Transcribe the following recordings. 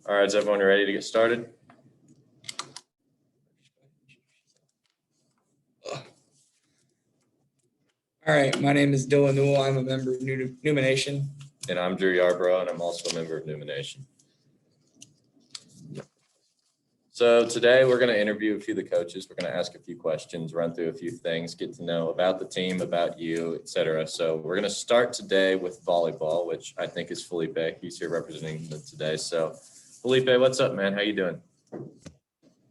All right, is everyone ready to get started? All right, my name is Dylan Newell. I'm a member of Newman Nation. And I'm Drew Yarbrough, and I'm also a member of Newman Nation. So today we're going to interview a few of the coaches. We're going to ask a few questions, run through a few things, get to know about the team, about you, etc. So we're going to start today with volleyball, which I think is Felipe. He's here representing them today. So Felipe, what's up, man? How you doing?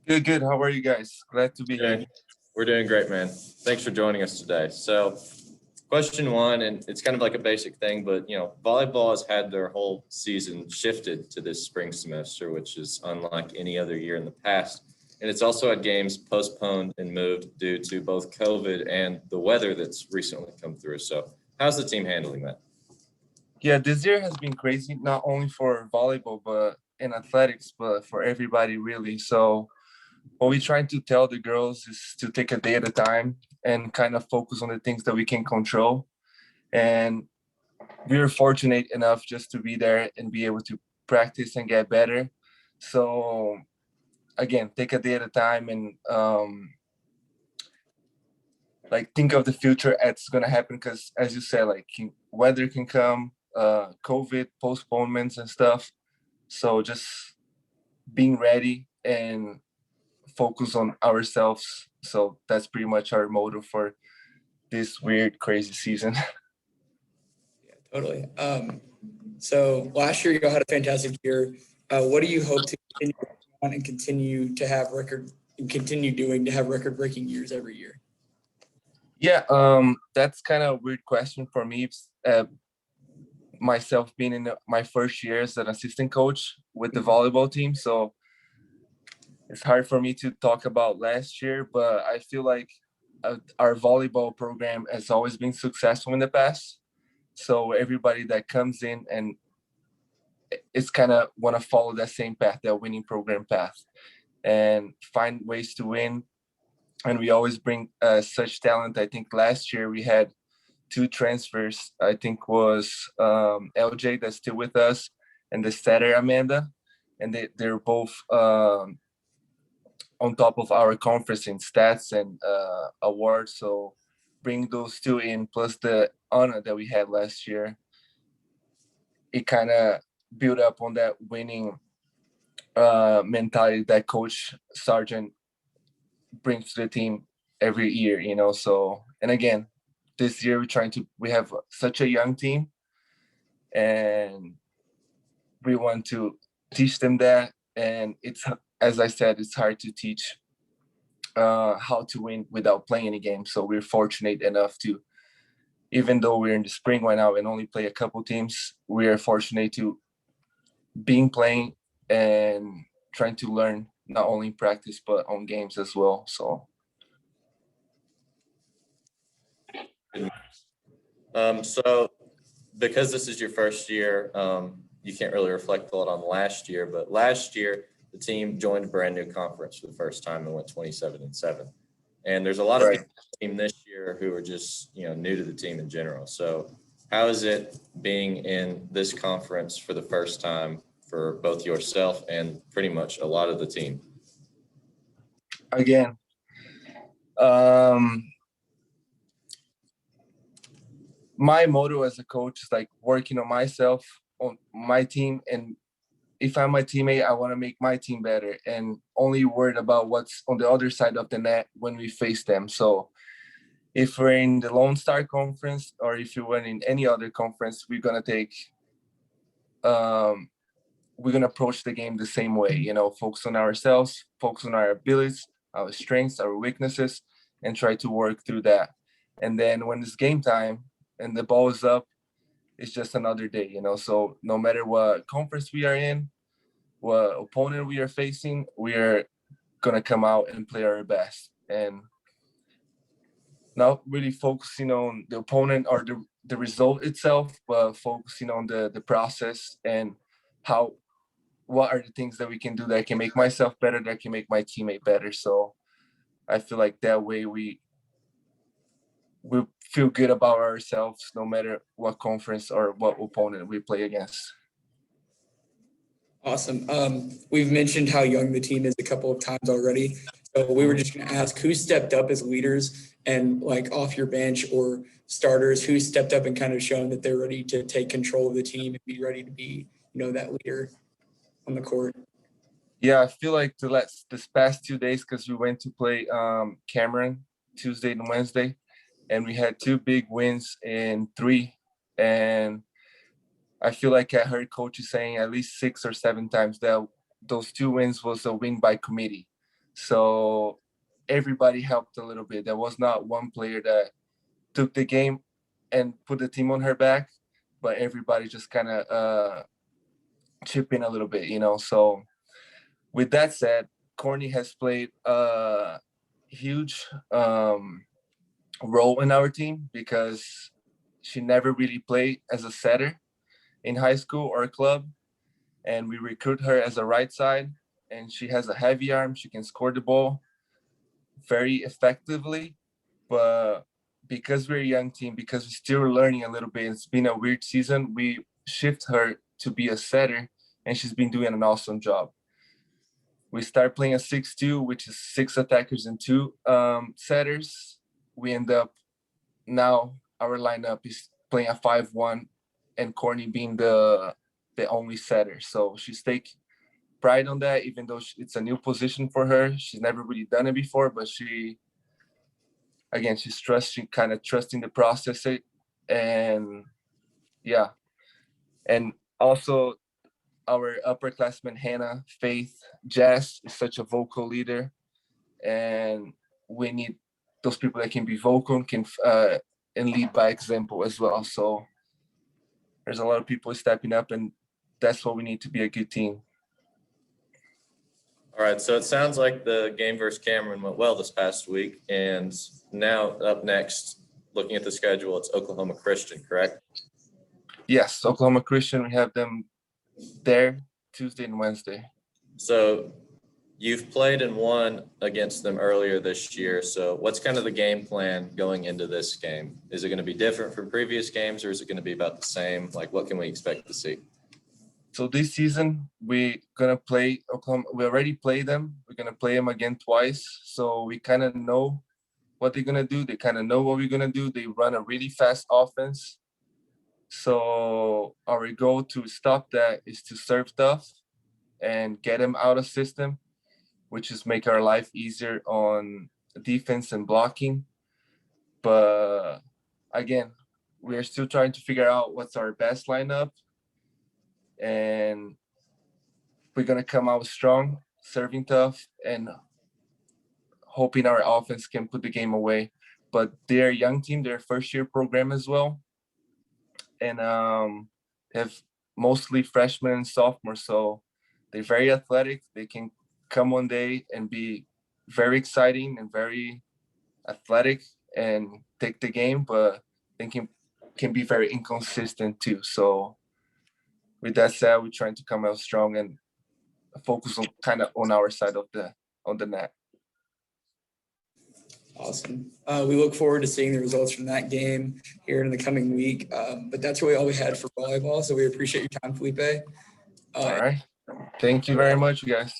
Good. How are you guys? Glad to be here. We're doing great, man. Thanks for joining us today. So question one, and it's kind of like a basic thing, but, volleyball has had their whole season shifted to this spring semester, which is unlike any other year in the past. And it's also had games postponed and moved due to both COVID and the weather that's recently come through. So how's the team handling that? Yeah, this year has been crazy, not only for volleyball, but in athletics, but for everybody really. So what we try to tell the girls is to take a day at a time and kind of focus on the things that we can control. And we were fortunate enough just to be there and be able to practice and get better. So again, take a day at a time and think of the future that's going to happen. Because as you said, weather can come, COVID postponements and stuff. So just being ready and focus on ourselves. So that's pretty much our motto for this weird, crazy season. Yeah, totally. So last year you all had a fantastic year. What do you hope to continue on and continue doing to have record-breaking years every year? Yeah, that's kind of a weird question for me. Myself being in my first year as an assistant coach with the volleyball team. So it's hard for me to talk about last year, but I feel like our volleyball program has always been successful in the past. So everybody that comes in and it's kind of want to follow that same path, that winning program path, and find ways to win. And we always bring such talent. I think last year we had 2 transfers. I think was LJ that's still with us, and the setter Amanda, and they're both on top of our conference in stats and awards. So bring those 2 in, plus the honor that we had last year. It kind of built up on that winning mentality that Coach Sargent brings to the team every year, So, and again, this year we have such a young team, and we want to teach them that. And it's, as I said, it's hard to teach how to win without playing any games. So we're fortunate enough to, even though we're in the spring right now and only play a couple teams, we are fortunate to being playing and trying to learn not only in practice but on games as well. So so because this is your first year, you can't really reflect a lot on last year, but last year the team joined a brand new conference for the first time and went 27-7. And there's a lot of people on the team this year who are just, new to the team in general. So how is it being in this conference for the first time for both yourself and pretty much a lot of the team? Again, my motto as a coach is working on myself, on my team, and if I'm a teammate, I want to make my team better and only worried about what's on the other side of the net when we face them. So if we're in the Lone Star Conference or if you were in any other conference, we're going to approach the game the same way, focus on ourselves, focus on our abilities, our strengths, our weaknesses, and try to work through that. And then when it's game time and the ball is up, it's just another day, So no matter what conference we are in, what opponent we are facing, we are going to come out and play our best. And not really focusing on the opponent or the result itself, but focusing on the process and what are the things that we can do that can make myself better, that can make my teammate better. So I feel like that way we feel good about ourselves no matter what conference or what opponent we play against. Awesome. We've mentioned how young the team is a couple of times already. So we were just going to ask who stepped up as leaders and like off your bench or starters, who stepped up and kind of shown that they're ready to take control of the team and be ready to be, that leader on the court. Yeah, I feel like this past 2 days, because we went to play Cameron Tuesday and Wednesday, and we had 2 big wins in 3. And I feel like I heard coaches saying at least 6 or 7 times that those 2 wins was a win by committee. So everybody helped a little bit. There was not one player that took the game and put the team on her back, but everybody just kind of chip in a little bit, So with that said, Courtney has played a huge role in our team because she never really played as a setter in high school or club, and we recruit her as a right side, and she has a heavy arm. She can score the ball very effectively, but because we're a young team, because we're still learning a little bit, it's been a weird season, we shift her to be a setter, and she's been doing an awesome job. We start playing a 6-2, which is 6 attackers and 2 setters. We end up now our lineup is playing a 5-1, and Courtney being the only setter. So she's take pride on that, even though it's a new position for her. She's never really done it before, but she's kind of trusting the process. And yeah, and also our upperclassmen, Hannah, Faith, Jess is such a vocal leader, and we need those people that can be vocal and lead by example as well. So there's a lot of people stepping up, and that's what we need to be a good team. All right, so it sounds like the game versus Cameron went well this past week, and now up next, looking at the schedule, it's Oklahoma Christian, correct? Yes, Oklahoma Christian, we have them there Tuesday and Wednesday. So you've played and won against them earlier this year. So what's kind of the game plan going into this game? Is it going to be different from previous games, or is it going to be about the same? Like, what can we expect to see? So this season, we're going to play Oklahoma. We already played them. We're going to play them again twice. So we kind of know what they're going to do. They kind of know what we're going to do. They run a really fast offense. So our goal to stop that is to serve tough and get them out of system, which is make our life easier on defense and blocking. But again, we're still trying to figure out what's our best lineup. And we're going to come out strong, serving tough, and hoping our offense can put the game away. But they're a young team, they're a first-year program as well. And they have mostly freshmen and sophomores, so they're very athletic. They can come one day and be very exciting and very athletic and take the game, but they can be very inconsistent too. So with that said, we're trying to come out strong and focus on our side of the net. Awesome. We look forward to seeing the results from that game here in the coming week. But that's really all we had for volleyball. So we appreciate your time, Felipe. All right. Thank you very much, you guys.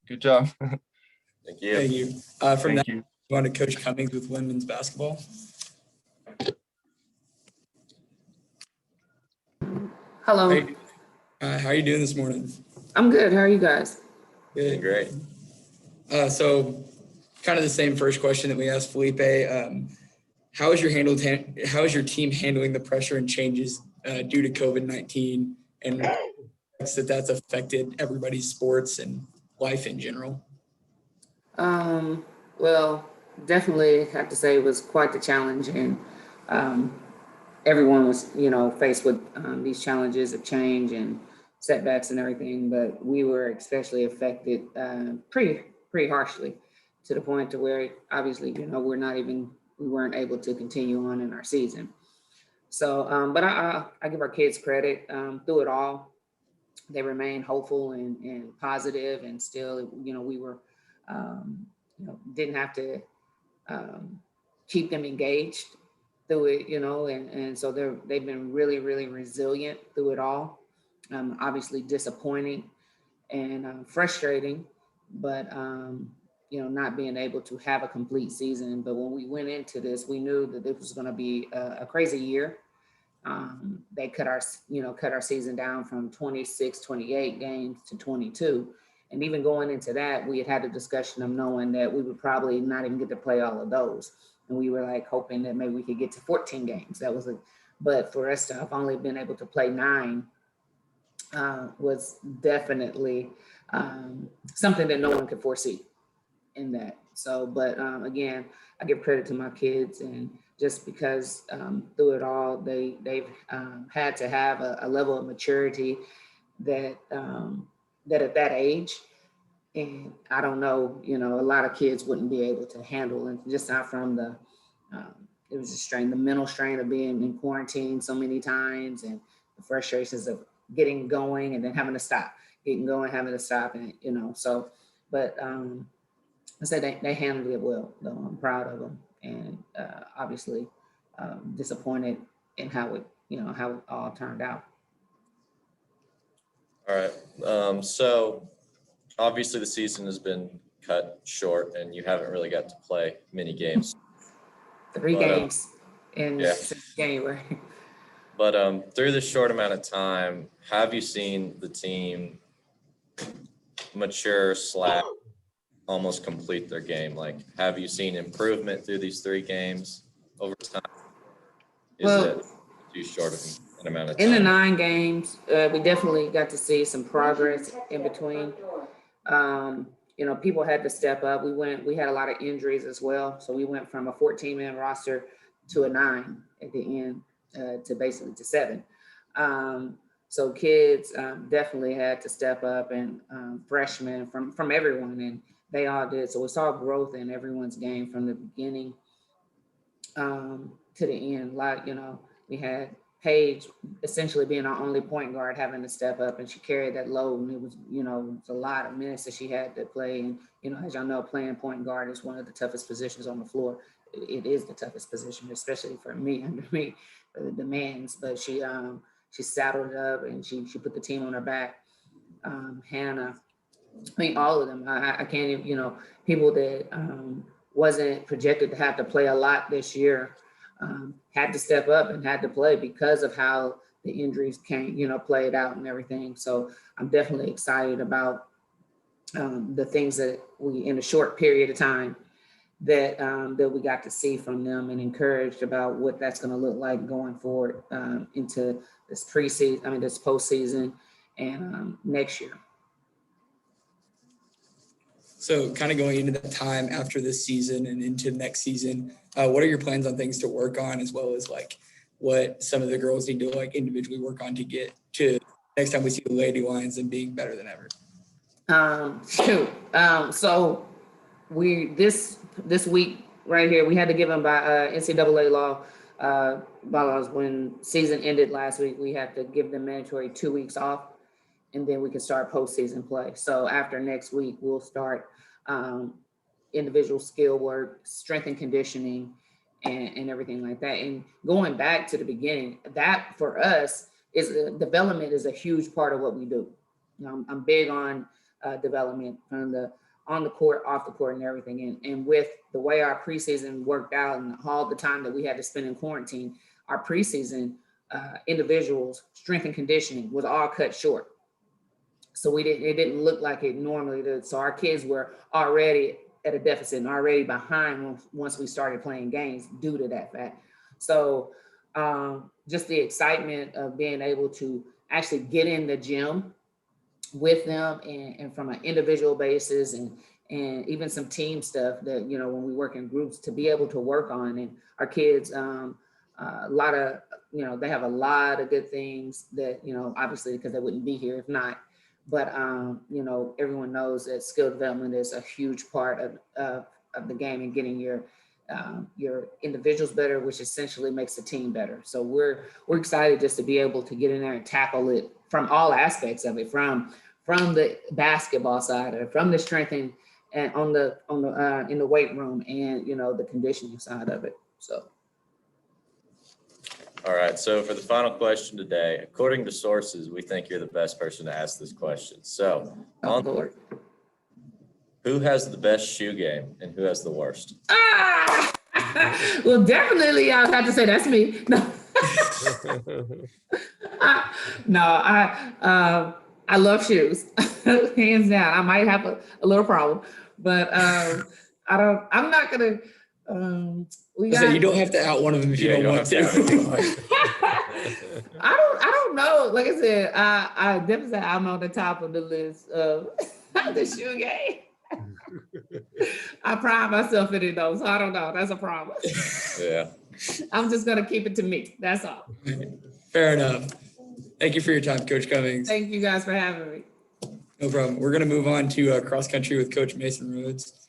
Good job. Thank you. Thank you. From Thank that, you. we want to Coach Cummings with women's basketball. Hello. How are you doing this morning? I'm good. How are you guys? Good. Great. So kind of the same first question that we asked Felipe. How is your team handling the pressure and changes due to COVID-19 and that's affected everybody's sports and life in general? Well, definitely have to say it was quite the challenge, and everyone was, faced with these challenges of change and setbacks and everything. But we were especially affected pretty harshly, to the point to where obviously, we weren't able to continue on in our season. So, but I give our kids credit through it all. They remained hopeful and positive, and still, we were, didn't have to keep them engaged through it, and so they've been really, really resilient through it all. Obviously disappointing and frustrating, but not being able to have a complete season. But when we went into this, we knew that this was going to be a crazy year. They cut our season down from 26, 28 games to 22. And even going into that, we had a discussion of knowing that we would probably not even get to play all of those. And we were like hoping that maybe we could get to 14 games. But for us to have only been able to play 9 was definitely something that no one could foresee in that. So, but again, I give credit to my kids, and just because through it all, they've had to have a level of maturity that at that age, and I don't know, a lot of kids wouldn't be able to handle, and just not from it was the mental strain of being in quarantine so many times, and the frustrations of getting going and then having to stop, getting going, having to stop, and so, but I said they handled it well, though. I'm proud of them, and obviously disappointed in how it all turned out. All right. So obviously the season has been cut short and you haven't really got to play many games. 3 games in yeah. January. But through this short amount of time, have you seen the team mature / almost complete their game? Like, have you seen improvement through these 3 games over time? Is it too short of an amount of time? In the 9 games, we definitely got to see some progress in between. People had to step up. We had a lot of injuries as well. So we went from a 14-man roster to a 9 at the end, to basically to 7. So kids definitely had to step up, and freshmen from everyone, and they all did. So we saw growth in everyone's game from the beginning to the end. Like, we had Paige essentially being our only point guard, having to step up, and she carried that load, and it was, it was a lot of minutes that she had to play. And, as y'all know, playing point guard is one of the toughest positions on the floor. It is the toughest position, especially for me, under me, for the demands. But she saddled up, and she put the team on her back. Hannah, I mean, all of them. I can't even, people that wasn't projected to have to play a lot this year had to step up and had to play because of how the injuries came, played out and everything. So I'm definitely excited about the things that we, in a short period of time, that we got to see from them, and encouraged about what that's going to look like going forward into this postseason and next year. So kind of going into the time after this season and into next season, what are your plans on things to work on, as well as like what some of the girls need to like individually work on to get to next time we see the Lady Lions and being better than ever? So this week right here, we had to give them by NCAA law bylaws. When season ended last week, we had to give them mandatory 2 weeks off, and then we can start postseason play. So after next week, we'll start individual skill work, strength and conditioning, and everything like that. And going back to the beginning, that for us development is a huge part of what we do. I'm big on development from the on the court, off the court, and everything. And with the way our preseason worked out and all the time that we had to spend in quarantine, our preseason individuals strength and conditioning was all cut short. So it didn't look like it normally did. So our kids were already at a deficit and already behind once we started playing games due to that fact. So just the excitement of being able to actually get in the gym with them, and from an individual basis, and even some team stuff that, when we work in groups, to be able to work on. And our kids, a lot of, they have a lot of good things that, obviously, because they wouldn't be here if not. But, everyone knows that skill development is a huge part of the game, and getting your individuals better, which essentially makes the team better. So we're excited just to be able to get in there and tackle it from all aspects of it, from the basketball side, or from the strength and on the in the weight room, and the conditioning side of it. So All right. So for the final question today, according to sources, we think you're the best person to ask this question. So Oh, Lord. who has the best shoe game and who has the worst? Ah! Well, definitely, I'll have to say that's me. No, I love shoes, hands down. I might have a little problem, but I'm not gonna. We So got. you don't have to out one of them if you don't want to. I don't know. Like I said, I definitely say I'm on the top of the list of the shoe game. I pride myself in it though, so I don't know. That's a promise. Yeah. I'm just gonna keep it to me. That's all. Fair enough. Thank you for your time, Coach Cummings. Thank you guys for having me. No problem. We're going to move on to cross country with Coach Mason Rhodes.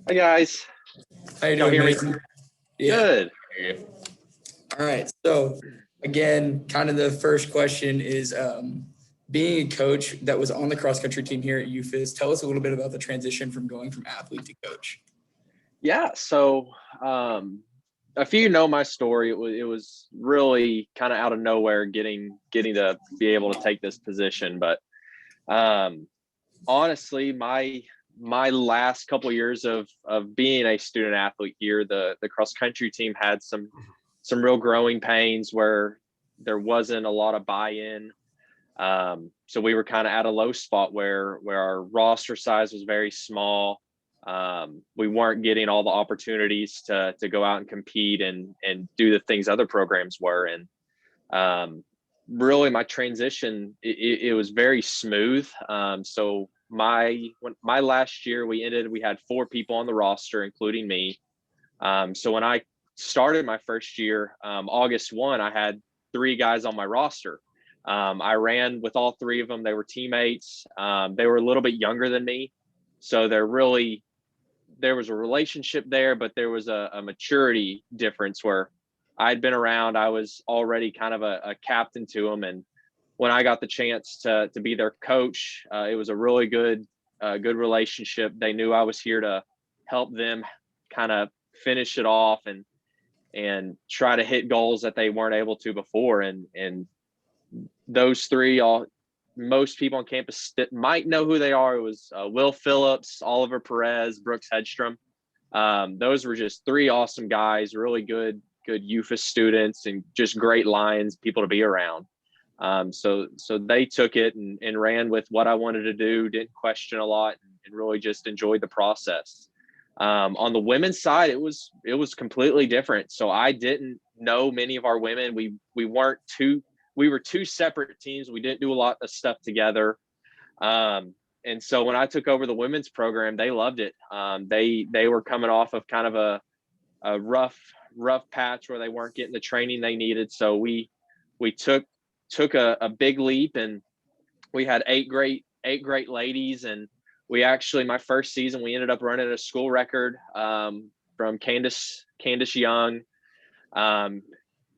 Hi guys. How you Y'all doing, hear me? Mason? Yeah. Good. All right. So again, kind of the first question is being a coach that was on the cross country team here at UAFS, tell us a little bit about the transition from going from athlete to coach. Yeah. So if you know my story, it was really kind of out of nowhere getting to be able to take this position. But honestly, my last couple of years of being a student athlete here, the cross country team had some real growing pains where there wasn't a lot of buy-in. So we were kind of at a low spot where our roster size was very small. We weren't getting all the opportunities to go out and compete and do the things other programs were. And really my transition, it was very smooth. So my last year we had 4 people on the roster, including me. So when I started my first year, August 1, I had 3 guys on my roster. I ran with all 3 of them. They were teammates. They were a little bit younger than me. So there was a relationship there, but there was a maturity difference where I'd been around. I was already kind of a captain to them. And when I got the chance to be their coach, it was a really good relationship. They knew I was here to help them kind of finish it off and try to hit goals that they weren't able to before. And those 3, most people on campus might know who they are. It was Will Phillips, Oliver Perez, Brooks Hedstrom. Those were just 3 awesome guys, really good UFAS students and just great Lions people to be around. So they took it and ran with what I wanted to do, didn't question a lot, and really just enjoyed the process. On the women's side, it was completely different. So I didn't know many of our women. We were 2 separate teams. We didn't do a lot of stuff together. And so when I took over the women's program, they loved it. They were coming off of kind of a rough patch where they weren't getting the training they needed. So we took a big leap, and we had 8 great ladies. And we actually, my first season, we ended up running a school record from Candace Young.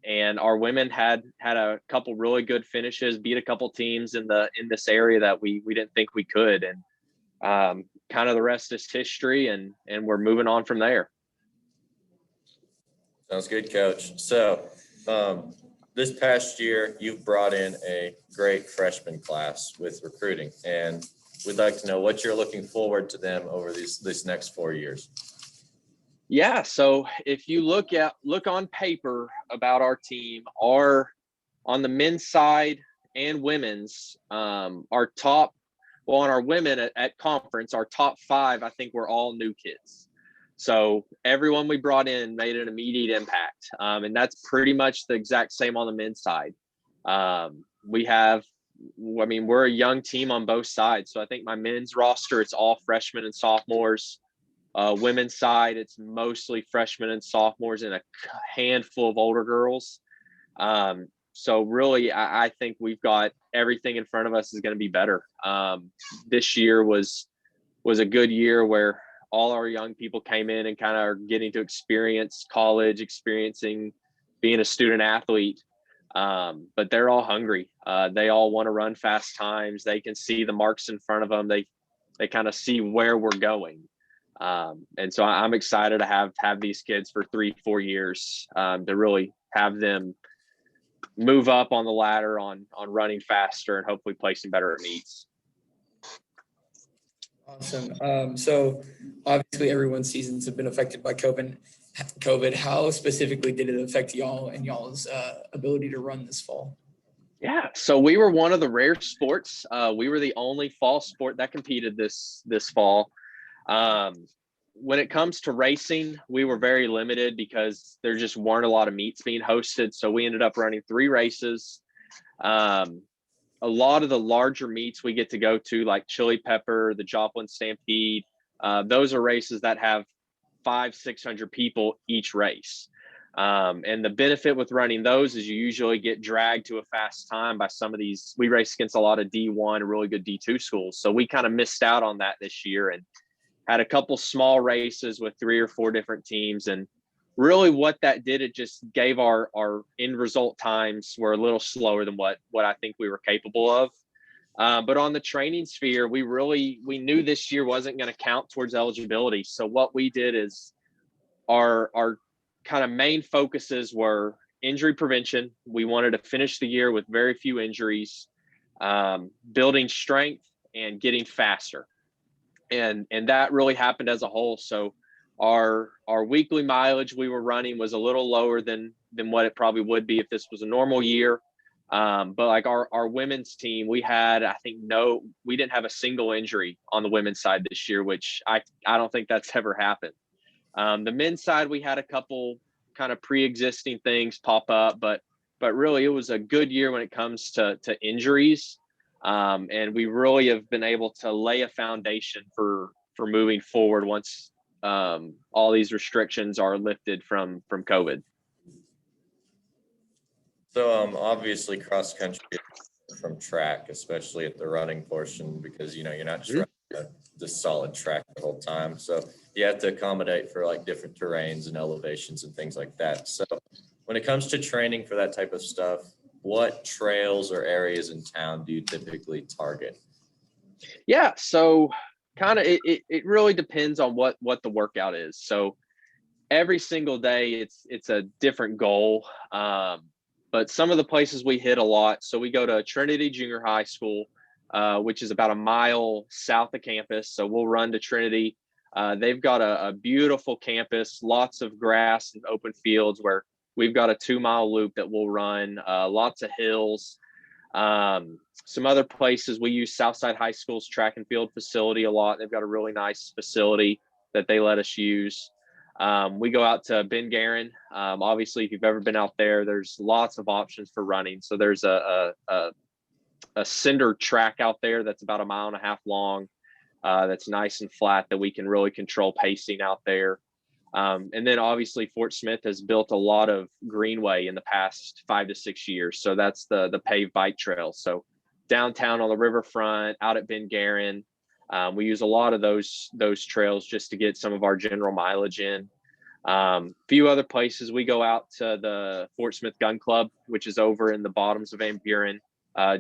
And our women had a couple really good finishes, beat a couple teams in this area that we didn't think we could. And kind of the rest is history, and we're moving on from there. Sounds good, Coach. So this past year, you've brought in a great freshman class with recruiting, and we'd like to know what you're looking forward to them over this next 4 years. Yeah. So if you look on paper about our team, on the men's side and women's, our top, well, on our women at conference, our top 5, I think we're all new kids. So everyone we brought in made an immediate impact. And that's pretty much the exact same on the men's side. We're a young team on both sides. So I think my men's roster, it's all freshmen and sophomores. Women's side, it's mostly freshmen and sophomores and a handful of older girls. So really, I think we've got everything in front of us is going to be better. This year was a good year where all our young people came in and kind of are getting to experience college, experiencing being a student athlete. But they're all hungry. They all want to run fast times. They can see the marks in front of them. They kind of see where we're going. And so I'm excited to have these kids for 3-4 years, to really have them move up on the ladder on running faster and hopefully placing better at meets. Awesome. So obviously everyone's seasons have been affected by COVID. How specifically did it affect y'all and y'all's ability to run this fall? Yeah, so we were one of the rare sports. We were the only fall sport that competed this fall. When it comes to racing, we were very limited because there just weren't a lot of meets being hosted. So we ended up running 3 races. A lot of the larger meets we get to go to, like Chili Pepper, the Joplin Stampede, those are races that have 500-600 people each race. And the benefit with running those is you usually get dragged to a fast time by some of these. We race against a lot of D1 and really good D2 schools. So we kind of missed out on that this year and had a couple small races with 3 or 4 different teams. And really what that did, it just gave our end result times were a little slower than what I think we were capable of. But on the training sphere, we knew this year wasn't going to count towards eligibility. So what we did is our kind of main focuses were injury prevention. We wanted to finish the year with very few injuries, building strength and getting faster. And that really happened as a whole. So our weekly mileage we were running was a little lower than what it probably would be if this was a normal year. But like our women's team, we didn't have a single injury on the women's side this year, which I don't think that's ever happened. The men's side, we had a couple kind of pre-existing things pop up, but really it was a good year when it comes to injuries. And we really have been able to lay a foundation for moving forward once all these restrictions are lifted from COVID. So obviously cross country from track, especially at the running portion, because you're not just running the solid track the whole time. So you have to accommodate for like different terrains and elevations and things like that. So when it comes to training for that type of stuff, what trails or areas in town do you typically target? Yeah, so kind of it really depends on what the workout is. So every single day it's a different goal. But some of the places we hit a lot, so we go to Trinity Junior High School, which is about a mile south of campus. So we'll run to Trinity. They've got a beautiful campus, lots of grass and open fields where we've got a 2-mile loop that we'll run, lots of hills. Some other places, we use Southside High School's track and field facility a lot. They've got a really nice facility that they let us use. We go out to Ben Guerin. Obviously, if you've ever been out there, there's lots of options for running. So there's a cinder track out there that's about 1.5 miles long. That's nice and flat that we can really control pacing out there. And then obviously Fort Smith has built a lot of greenway in the past 5 to 6 years. So that's the paved bike trail. So downtown on the riverfront, out at Ben Guerin, we use a lot of those trails just to get some of our general mileage in. Few other places, we go out to the Fort Smith Gun Club, which is over in the bottoms of Van Buren,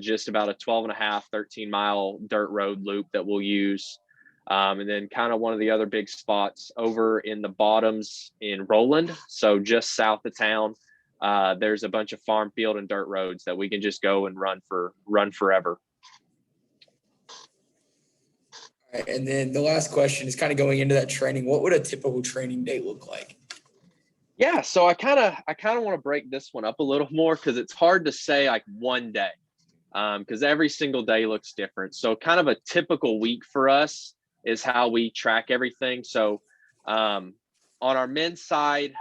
just about a 12.5, 13-mile dirt road loop that we'll use. And then kind of one of the other big spots over in the bottoms in Roland. So just south of town, there's a bunch of farm field and dirt roads that we can just go and run forever. All right, and then the last question is kind of going into that training. What would a typical training day look like? Yeah, so I kind of want to break this one up a little more because it's hard to say like one day, because every single day looks different. So kind of a typical week for us is how we track everything. So on our men's side,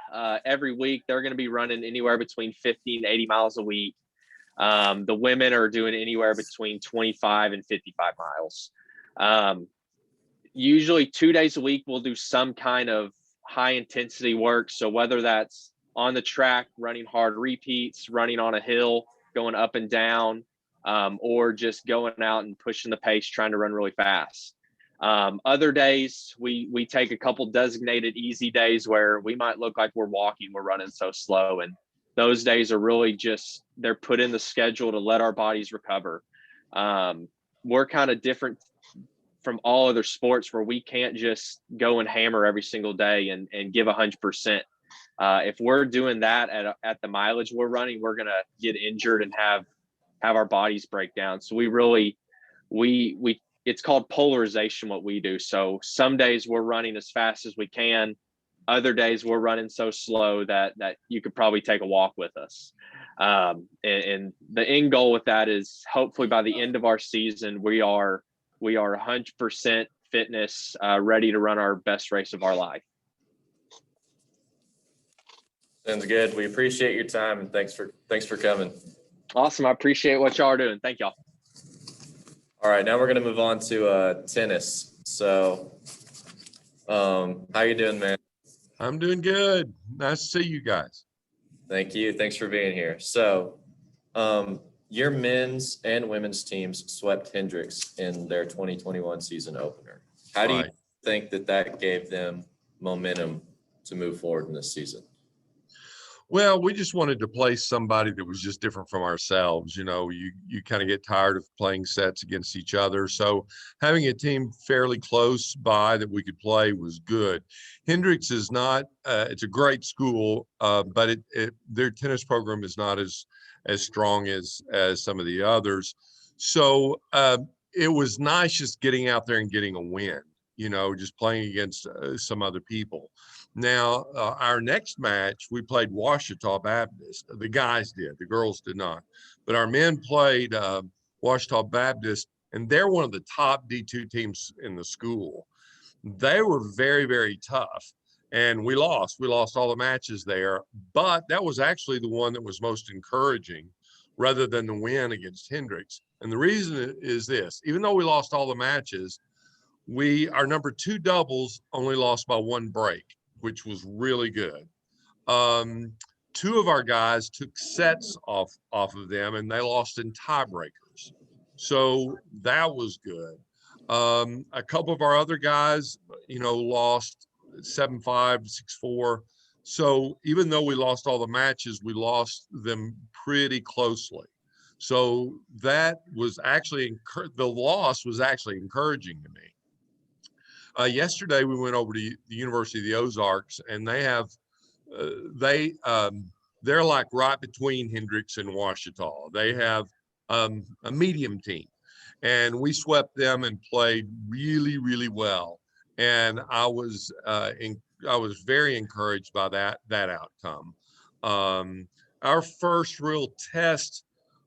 every week they're going to be running anywhere between 50 and 80 miles a week. The women are doing anywhere between 25 and 55 miles. Usually 2 days a week, we'll do some kind of high intensity work. So whether that's on the track, running hard repeats, running on a hill, going up and down, or just going out and pushing the pace, trying to run really fast. Other days, we take a couple designated easy days where we might look like we're walking, we're running so slow. And those days are really just, they're put in the schedule to let our bodies recover. We're kind of different from all other sports where we can't just go and hammer every single day and give 100%. If we're doing that at the mileage we're running, we're going to get injured and have our bodies break down. So we it's called polarization, what we do. So some days we're running as fast as we can. Other days we're running so slow that you could probably take a walk with us. And the end goal with that is hopefully by the end of our season, we are 100% fitness, ready to run our best race of our life. Sounds good. We appreciate your time, and thanks for coming. Awesome. I appreciate what y'all are doing. Thank y'all. All right, now we're going to move on to tennis. So, how you doing, man? I'm doing good. Nice to see you guys. Thank you. Thanks for being here. So, your men's and women's teams swept Hendricks in their 2021 season opener. How do you Right. think that gave them momentum to move forward in this season? Well, we just wanted to play somebody that was just different from ourselves. You know, you kind of get tired of playing sets against each other. So having a team fairly close by that we could play was good. Hendricks is not, it's a great school, but their tennis program is not as strong as some of the others. So it was nice just getting out there and getting a win, you know, just playing against some other people. Now, our next match, we played Ouachita Baptist. The guys did, the girls did not. But our men played Ouachita Baptist, and they're one of the top D2 teams in the school. They were very, very tough, and we lost. We lost all the matches there, but that was actually the one that was most encouraging rather than the win against Hendricks. And the reason is this: even though we lost all the matches, our number 2 doubles only lost by 1 break, which was really good. 2 of our guys took sets off of them, and they lost in tiebreakers. So that was good. A couple of our other guys, you know, lost 7-5, 6-4. So even though we lost all the matches, we lost them pretty closely. So that was actually, the loss was actually encouraging to me. Yesterday, we went over to the University of the Ozarks, and they have, they're like right between Hendricks and Ouachita. They have a medium team, and we swept them and played really, really well. And I was very encouraged by that outcome. Our first real test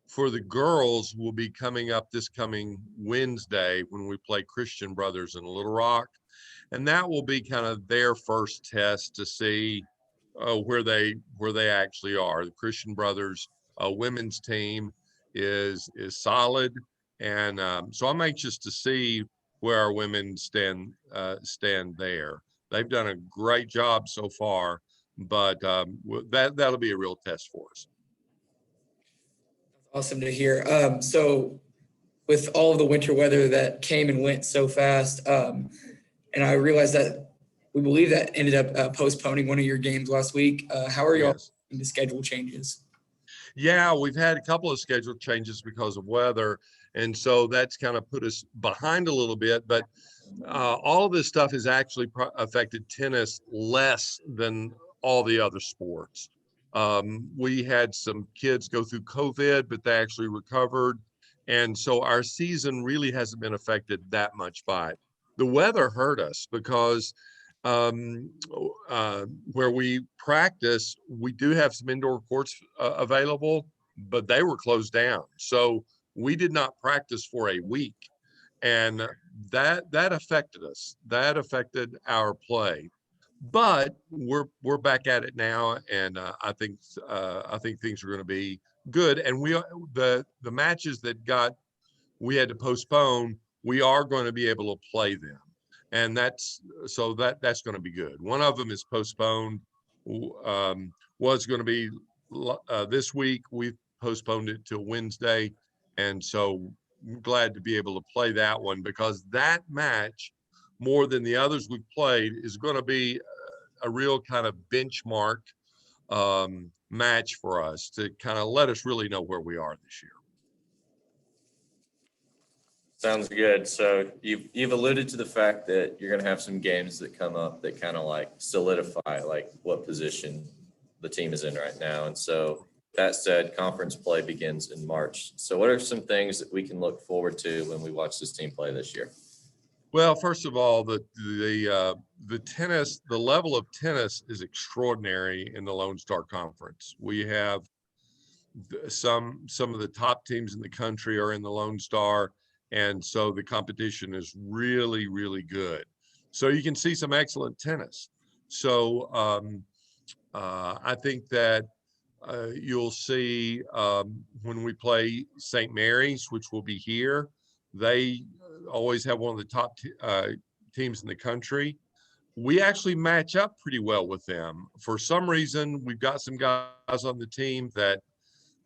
for the girls will be coming up this coming Wednesday when we play Christian Brothers in Little Rock. And that will be kind of their first test to see where they actually are. The Christian Brothers women's team is solid. And so I'm anxious to see where our women stand there. They've done a great job so far, but that'll be a real test for us. Awesome to hear. So with all of the winter weather that came and went so fast, and I realized that we believe that ended up postponing one of your games last week. How are you all in the schedule changes? Yeah, we've had a couple of schedule changes because of weather. And so that's kind of put us behind a little bit. But all of this stuff has actually affected tennis less than all the other sports. We had some kids go through COVID, but they actually recovered. And so our season really hasn't been affected that much by it. The weather hurt us because where we practice, we do have some indoor courts available, but they were closed down. So we did not practice for a week. And that affected us. That affected our play. But we're back at it now, and I think things are going to be good. And the matches that we had to postpone, we are going to be able to play them, and that's going to be good. One of them is postponed. Was going to be this week. We've postponed it till Wednesday, and so I'm glad to be able to play that one because that match, more than the others we've played, is going to be a real kind of benchmark match for us to kind of let us really know where we are this year. Sounds good. So you've alluded to the fact that you're going to have some games that come up that kind of like solidify like what position the team is in right now. And so that said, conference play begins in March. So what are some things that we can look forward to when we watch this team play this year? Well, first of all, the tennis, the level of tennis is extraordinary in the Lone Star Conference. We have some of the top teams in the country are in the Lone Star, and so the competition is really, really good. So you can see some excellent tennis. So I think that you'll see when we play St. Mary's, which will be here, they always have one of the top teams in the country. We actually match up pretty well with them. For some reason, we've got some guys on the team that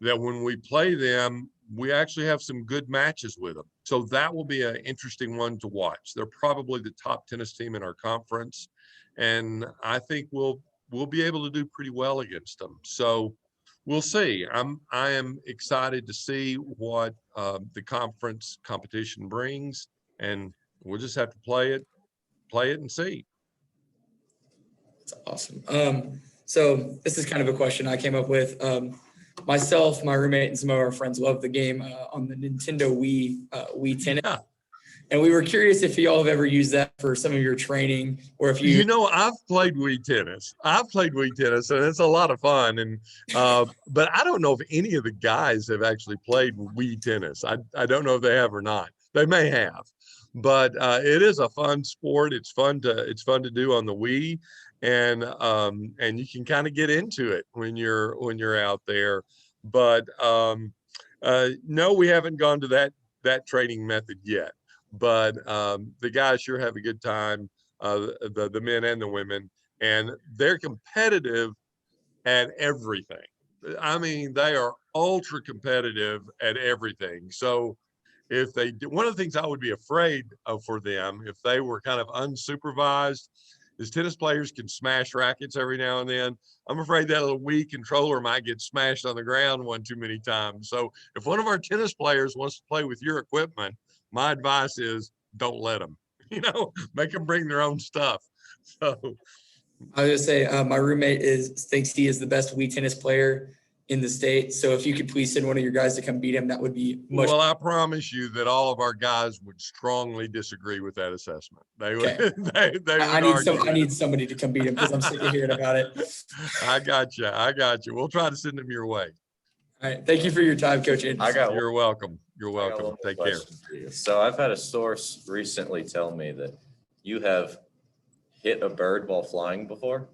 when we play them, we actually have some good matches with them. So that will be an interesting one to watch. They're probably the top tennis team in our conference, and I think we'll be able to do pretty well against them. So we'll see. I am excited to see what the conference competition brings, and we'll just have to play it and see. That's awesome. So this is kind of a question I came up with. Myself, my roommate, and some of our friends love the game on the Nintendo Wii Tennis. Yeah. And we were curious if y'all have ever used that for some of your training, or if You know, I've played Wii tennis. And it's a lot of fun. And but I don't know if any of the guys have actually played Wii tennis. I don't know if they have or not. They may have, but it is a fun sport. It's fun to do on the Wii, and you can kind of get into it when you're out there. But no, we haven't gone to that training method yet. But the guys sure have a good time, the men and the women, and they're competitive at everything. I mean, they are ultra competitive at everything. So if they do, one of the things I would be afraid of for them, if they were kind of unsupervised, is tennis players can smash rackets every now and then. I'm afraid that little Wii controller might get smashed on the ground one too many times. So if one of our tennis players wants to play with your equipment, my advice is don't let them, make them bring their own stuff. So I was gonna say, my roommate thinks he is the best Wii tennis player in the state. So if you could please send one of your guys to come beat him, that would be much. well, I promise you that all of our guys would strongly disagree with that assessment. They would. Okay. they would I need somebody to come beat him because I'm sick of hearing about it. I got you. We'll try to send them your way. All right. Thank you for your time, Coach Anderson. You're welcome. You're I got one welcome. more Take care. question for you. So I've had a source recently tell me that you have hit a bird while flying before,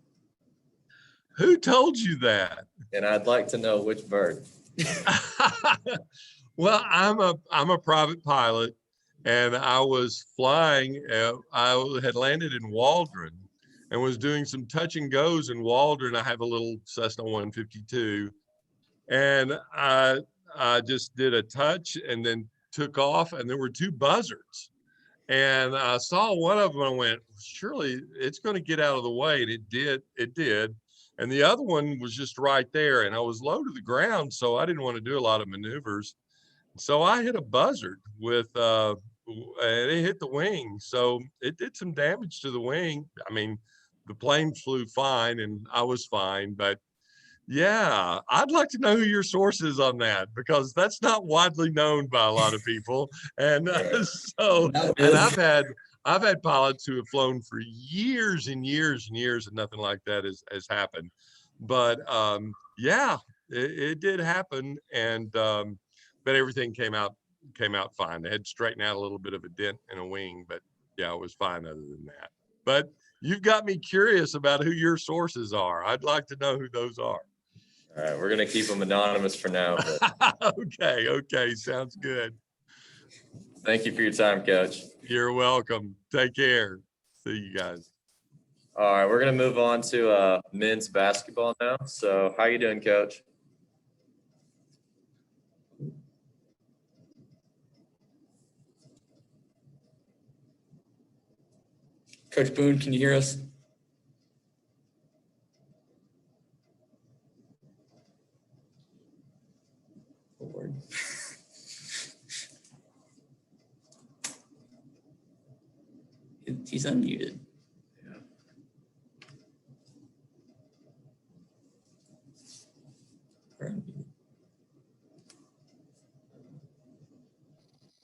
Who told you that? and I'd like to know which bird. Well, I'm a private pilot, and I was flying. I had landed in Waldron and was doing some touch and goes in Waldron. I have a little Cessna 152, and I just did a touch and then took off, and there were two buzzards. And I saw one of them and I went, surely it's going to get out of the way. And it did. And the other one was just right there. And I was low to the ground, so I didn't want to do a lot of maneuvers. So I hit a buzzard and it hit the wing. So it did some damage to the wing. I mean, the plane flew fine and I was fine, but yeah, I'd like to know who your source is on that, because that's not widely known by a lot of people. And I've had pilots who have flown for years and years and years, and nothing like that has happened. But yeah, it did happen, and but everything came out fine. They had straightened out a little bit of a dent in a wing, but yeah, it was fine other than that. But you've got me curious about who your sources are. I'd like to know who those are. All right, we're gonna keep them anonymous for now, but Okay, sounds good. thank you for your time, Coach. You're welcome. Take care. See you guys. All right, we're gonna move on to men's basketball now. So how you doing, Coach? Coach Boone, can you hear us? Lord. he's unmuted.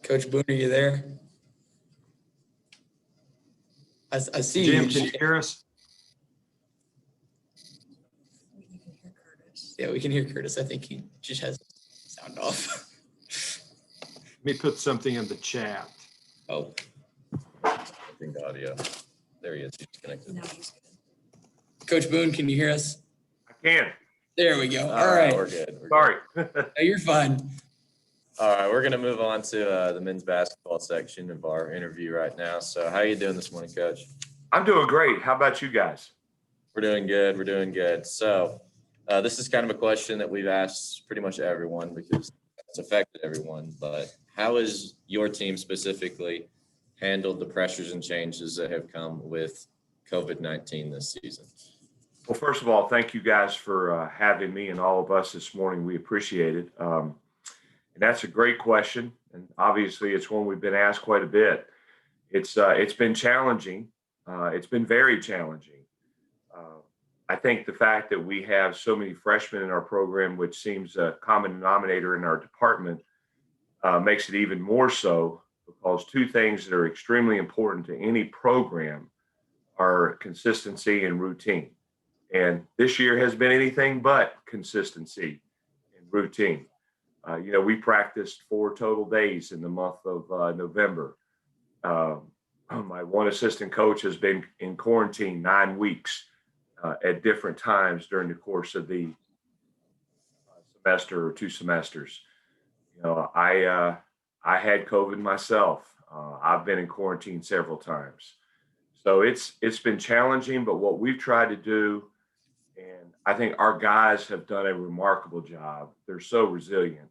Coach Boone, are you there? I see Jim, you. can you hear us? Yeah, we can hear Curtis. I think he just has sound off. Let me put something in the chat. Oh, I think the audio. There he is. He's connected. Coach Boone, can you hear us? I can. There we go. All All right. we're good. We're Sorry. No, you're fine. All right, we're going to move on to the men's basketball section of our interview right now. So how are you doing this morning, Coach? I'm doing great. How about you guys? We're doing good. We're doing good. So this is kind of a question that we've asked pretty much everyone because it's affected everyone. But how has your team specifically handled the pressures and changes that have come with COVID-19 this season? Well, first of all, thank you guys for having me and all of us this morning. We appreciate it. And that's a great question. And obviously, it's one we've been asked quite a bit. It's been challenging. It's been very challenging. I think the fact that we have so many freshmen in our program, which seems a common denominator in our department, makes it even more so because two things that are extremely important to any program are consistency and routine. And this year has been anything but consistency and routine. We practiced 4 total days in the month of November. My one assistant coach has been in quarantine 9 weeks at different times during the course of the semester or 2 semesters. I had COVID myself. I've been in quarantine several times. So it's been challenging, but what we've tried to do, and I think our guys have done a remarkable job, they're so resilient,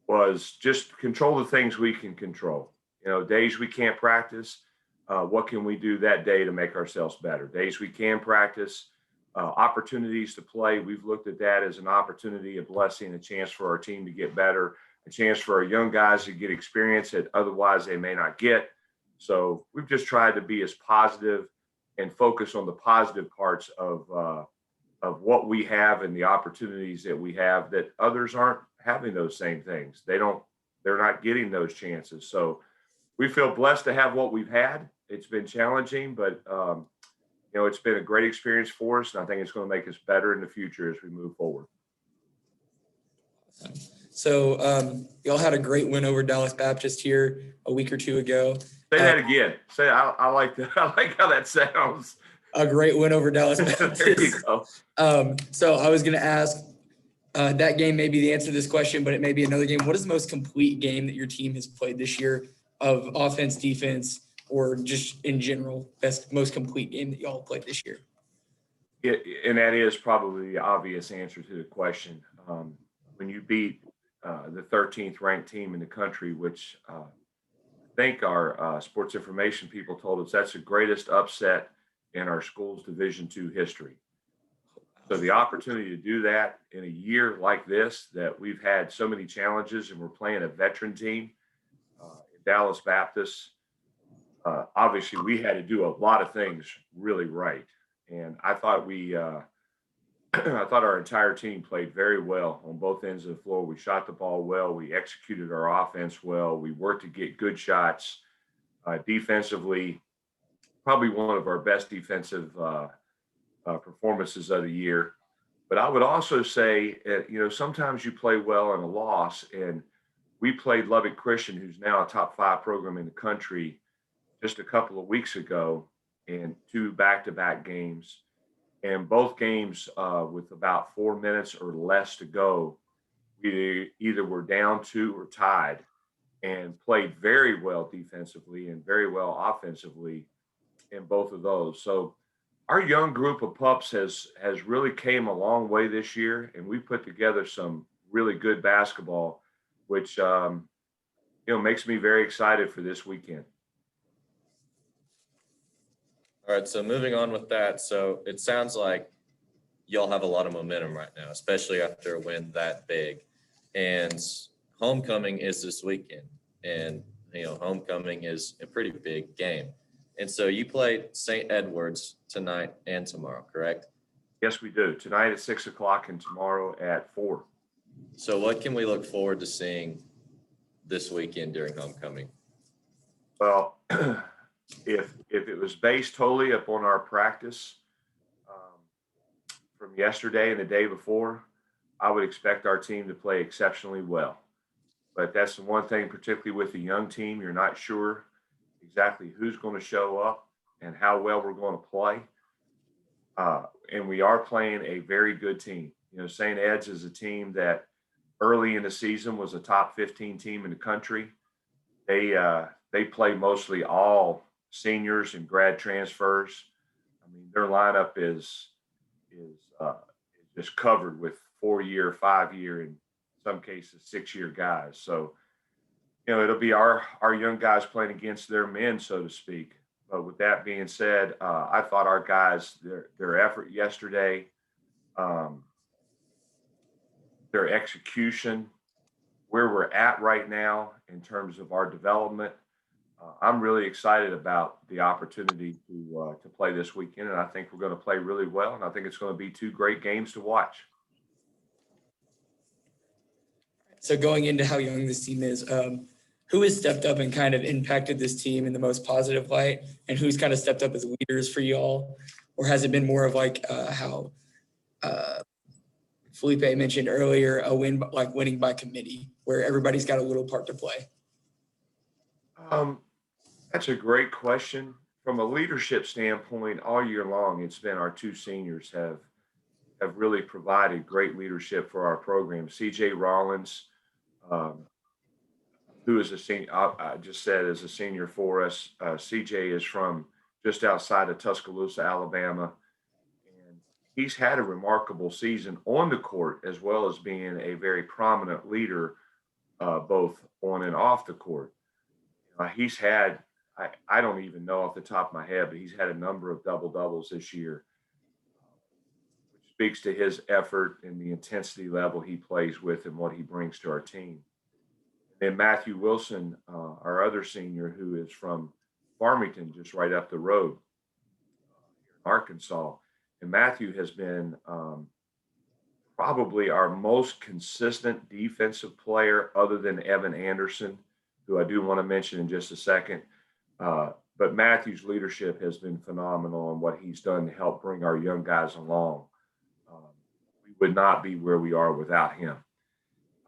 was just control the things we can control. Days we can't practice, what can we do that day to make ourselves better? Days we can practice, opportunities to play, we've looked at that as an opportunity, a blessing, a chance for our team to get better, a chance for our young guys to get experience that otherwise they may not get. So we've just tried to be as positive and focus on the positive parts of what we have and the opportunities that we have that others aren't having those same things. They're not getting those chances. So we feel blessed to have what we've had. It's been challenging, but it's been a great experience for us. And I think it's going to make us better in the future as we move forward. So y'all had a great win over Dallas Baptist here a week or 2 ago. Say that again. I like that. I like how that sounds. A great win over Dallas Baptist. There you go. So I was going to ask, that game may be the answer to this question, but it may be another game. What is the most complete game that your team has played this year of offense, defense, or just in general, most complete game that y'all played this year? And that is probably the obvious answer to the question. When you beat the 13th ranked team in the country, which I think our sports information people told us that's the greatest upset in our school's Division II history. So the opportunity to do that in a year like this, that we've had so many challenges and we're playing a veteran team in Dallas Baptist, obviously we had to do a lot of things really right. And I thought I thought our entire team played very well on both ends of the floor. We shot the ball well. We executed our offense well. We worked to get good shots. Defensively, probably one of our best defensive performances of the year. But I would also say, sometimes you play well in a loss. And we played Lubbock Christian, who's now a top 5 program in the country, just a couple of weeks ago in 2 back-to-back games. And both games with about 4 minutes or less to go, we either were down 2 or tied, and played very well defensively and very well offensively in both of those. So our young group of pups has really came a long way this year, and we put together some really good basketball, which makes me very excited for this weekend. All right, so moving on with that. So it sounds like y'all have a lot of momentum right now, especially after a win that big. And homecoming is this weekend. And, homecoming is a pretty big game. And so you play St. Edward's tonight and tomorrow, correct? Yes, we do. Tonight at 6 o'clock and tomorrow at 4. So what can we look forward to seeing this weekend during homecoming? Well, if it was based totally upon our practice from yesterday and the day before, I would expect our team to play exceptionally well. But that's the one thing, particularly with the young team, you're not sure exactly who's going to show up and how well we're going to play. And we are playing a very good team. You know, St. Ed's is a team that early in the season was a top 15 team in the country. They play mostly all seniors and grad transfers. I mean, their lineup is just covered with 4-year, 5-year, and in some cases 6-year guys. So, you know, it'll be our young guys playing against their men, so to speak. But with that being said, I thought our guys, their effort yesterday, their execution, where we're at right now in terms of our development, I'm really excited about the opportunity to play this weekend, and I think we're going to play really well, and I think it's going to be 2 great games to watch. So going into how young this team is, who has stepped up and kind of impacted this team in the most positive light, and who's kind of stepped up as leaders for y'all? Or has it been more of like how Felipe mentioned earlier, a win, like winning by committee, where everybody's got a little part to play? That's a great question. From a leadership standpoint, all year long, it's been our 2 seniors have really provided great leadership for our program. CJ Rollins, who is a senior, I just said is a senior for us. CJ is from just outside of Tuscaloosa, Alabama. And he's had a remarkable season on the court, as well as being a very prominent leader, both on and off the court. He's had, I don't even know off the top of my head, but he's had a number of double-doubles this year, which speaks to his effort and the intensity level he plays with and what he brings to our team. And Matthew Wilson, our other senior, who is from Farmington, just right up the road here in Arkansas. And Matthew has been probably our most consistent defensive player other than Evan Anderson, who I do want to mention in just a second. But Matthew's leadership has been phenomenal on what he's done to help bring our young guys along. We would not be where we are without him.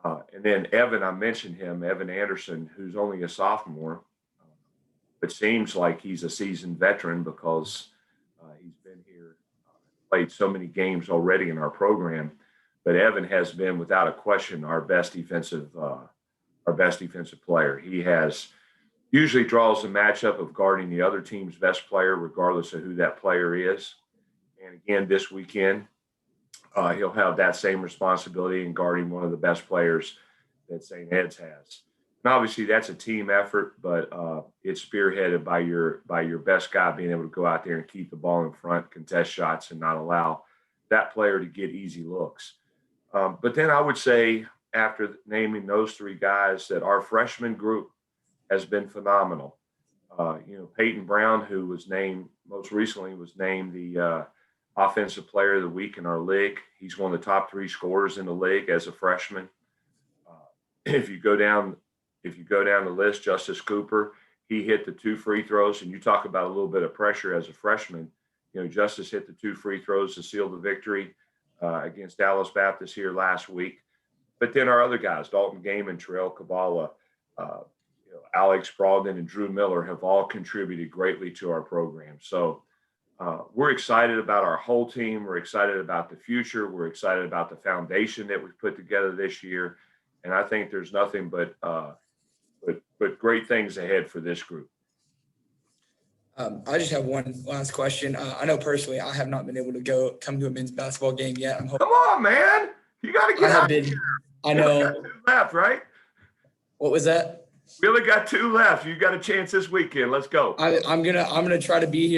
And then Evan, I mentioned him, Evan Anderson, who's only a sophomore, but seems like he's a seasoned veteran because he's been here, played so many games already in our program. But Evan has been, without a question, our best defensive player. He has usually draws the matchup of guarding the other team's best player, regardless of who that player is. And again, this weekend, he'll have that same responsibility in guarding one of the best players that St. Ed's has. And obviously, that's a team effort, but it's spearheaded by your best guy being able to go out there and keep the ball in front, contest shots, and not allow that player to get easy looks. But then I would say, after naming those 3 guys, that our freshman group has been phenomenal. Peyton Brown, who was named most recently, was named the Offensive Player of the Week in our league. He's one of the top 3 scorers in the league as a freshman. If you go down the list, Justice Cooper, he hit the 2 free throws, and you talk about a little bit of pressure as a freshman. Justice hit the 2 free throws to seal the victory against Dallas Baptist here last week. But then our other guys, Dalton Gaiman, Terrell Kabbalah, Alex Brogdon, and Drew Miller have all contributed greatly to our program. So we're excited about our whole team. We're excited about the future. We're excited about the foundation that we've put together this year. And I think there's nothing but great things ahead for this group. I just have one last question. I know personally I have not been able to come to a men's basketball game yet. I'm hoping. Come on, man. You got to get out here. I know. We only got 2 left, right? What was that? We only got 2 left. You got a chance this weekend. Let's go. I'm gonna try to be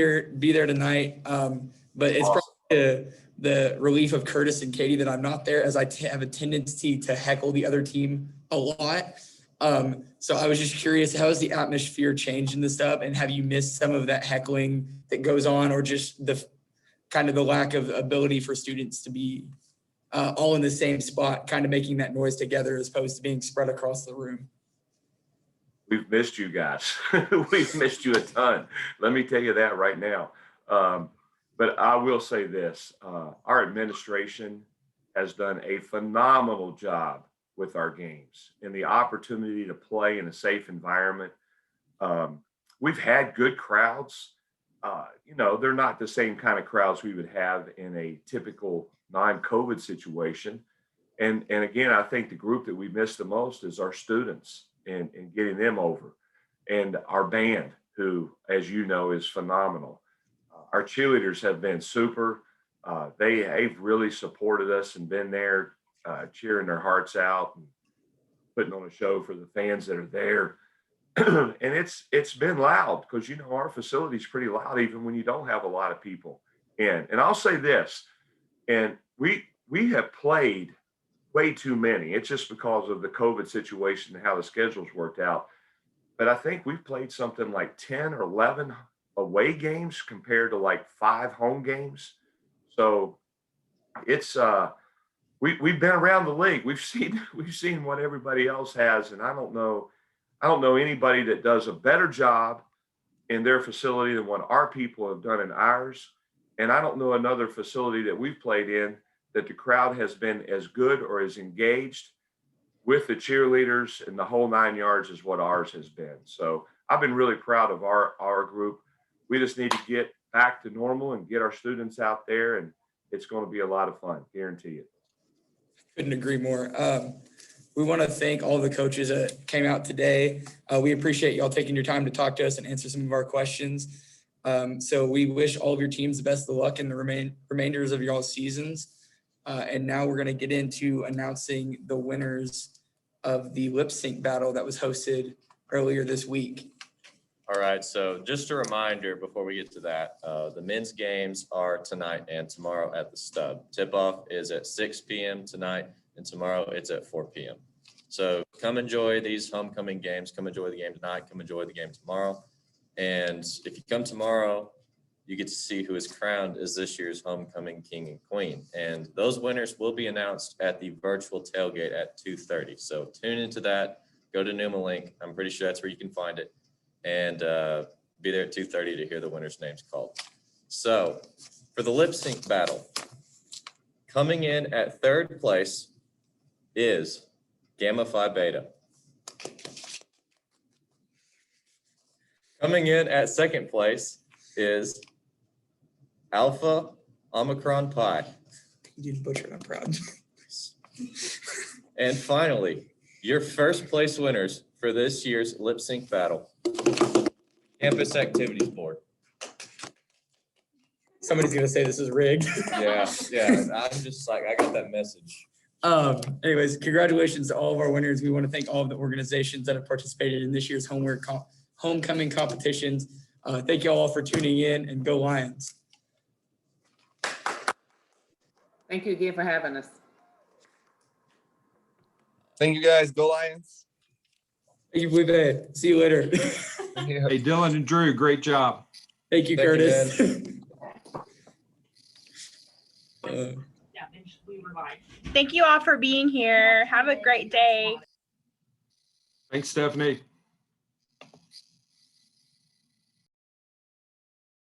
there tonight. But it's Awesome. probably the relief of Curtis and Katie that I'm not there, as I have a tendency to heckle the other team a lot. So I was just curious, how has the atmosphere changed in the Stub, and have you missed some of that heckling that goes on, or just the kind of the lack of ability for students to be all in the same spot, kind of making that noise together as opposed to being spread across the room? We've missed you guys. We've missed you a ton. Let me tell you that right now. But I will say this, our administration has done a phenomenal job with our games and the opportunity to play in a safe environment. We've had good crowds. They're not the same kind of crowds we would have in a typical non-COVID situation. And again, I think the group that we miss the most is our students and getting them over, and our band, who, as you know, is phenomenal. Our cheerleaders have been super. They've really supported us and been there cheering their hearts out and putting on a show for the fans that are there. And it's been loud because, our facility is pretty loud even when you don't have a lot of people in. And I'll say this, and we have played way too many. It's just because of the COVID situation and how the schedules worked out. But I think we've played something like 10 or 11 away games compared to like 5 home games. So it's we've been around the league. We've seen what everybody else has, and I don't know anybody that does a better job in their facility than what our people have done in ours. And I don't know another facility that we've played in that the crowd has been as good or as engaged with the cheerleaders and the whole 9 yards as what ours has been. So I've been really proud of our group. We just need to get back to normal and get our students out there, and it's going to be a lot of fun, guarantee it. Couldn't agree more. We want to thank all the coaches that came out today. We appreciate y'all taking your time to talk to us and answer some of our questions. So we wish all of your teams the best of luck in the remainders of y'all's seasons. And now we're going to get into announcing the winners of the lip sync battle that was hosted earlier this week. All right, so just a reminder before we get to that, the men's games are tonight and tomorrow at the Stub. Tip-off is at 6 p.m. tonight, and tomorrow it's at 4 p.m. So come enjoy these homecoming games. Come enjoy the game tonight. Come enjoy the game tomorrow. And if you come tomorrow, you get to see who is crowned as this year's homecoming king and queen. And those winners will be announced at the virtual tailgate at 2:30. So tune into that. Go to Numa Link. I'm pretty sure that's where you can find it. And be there at 2:30 to hear the winners' names called. So for the lip sync battle, coming in at 3rd place is Gamma Phi Beta. Coming in at 2nd place is Alpha Omicron Pi. You did butcher it, I'm proud. And finally, your 1st place winners for this year's lip sync battle, Campus Activities Board. Somebody's going to say this is rigged. Yeah, I'm just like, I got that message. Anyways, congratulations to all of our winners. We want to thank all of the organizations that have participated in this year's homecoming competitions. Thank you all for tuning in, and go Lions. Thank you again for having us. Thank you guys. Go Lions. Thank you, Felipe. See you later. Hey, Dylan and Drew, great job. Thank you, Thank you, Curtis. Thank you all for being here. Have a great day. Thanks, Stephanie.